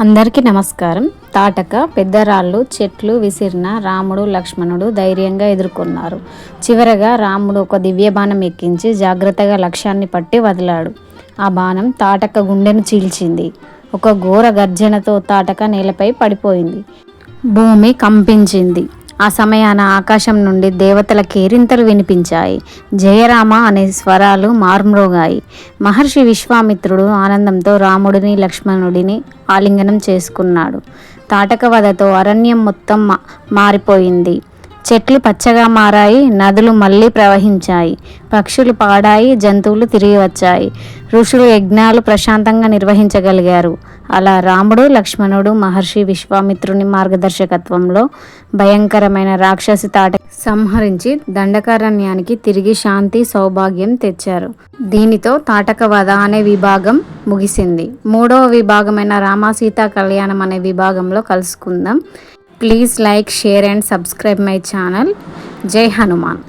అందరికీ నమస్కారం. తాటక పెద్దరాళ్ళు చెట్లు విసిరిన రాముడు లక్ష్మణుడు ధైర్యంగా ఎదుర్కొన్నారు. చివరగా రాముడు ఒక దివ్య బాణం ఎక్కించి జాగ్రత్తగా లక్ష్యాన్ని పట్టి వదిలాడు. ఆ బాణం తాటక గుండెను చీల్చింది. ఒక ఘోర గర్జనతో తాటక నేలపై పడిపోయింది. భూమి కంపించింది. ఆ సమయాన ఆకాశం నుండి దేవతల కేరింతలు వినిపించాయి. జయరామ అనే స్వరాలు మార్మ్రోగాయి. మహర్షి విశ్వామిత్రుడు ఆనందంతో రాముడిని లక్ష్మణుడిని ఆలింగనం చేసుకున్నాడు. తాటక వధతో అరణ్యం మొత్తం మారిపోయింది. చెట్లు పచ్చగా మారాయి, నదులు మళ్ళీ ప్రవహించాయి, పక్షులు పాడాయి, జంతువులు తిరిగి వచ్చాయి, ఋషులు యజ్ఞాలు ప్రశాంతంగా నిర్వహించగలిగారు. అలా రాముడు లక్ష్మణుడు మహర్షి విశ్వామిత్రుని మార్గదర్శకత్వంలో భయంకరమైన రాక్షసి తాటక సంహరించి దండకారణ్యానికి తిరిగి శాంతి సౌభాగ్యం తెచ్చారు. దీనితో తాటక వధ అనే విభాగం ముగిసింది. మూడవ విభాగమైన రామసీతా కళ్యాణం అనే విభాగంలో కలుసుకుందాం. Please like, share and subscribe my channel. జై హనుమాన్.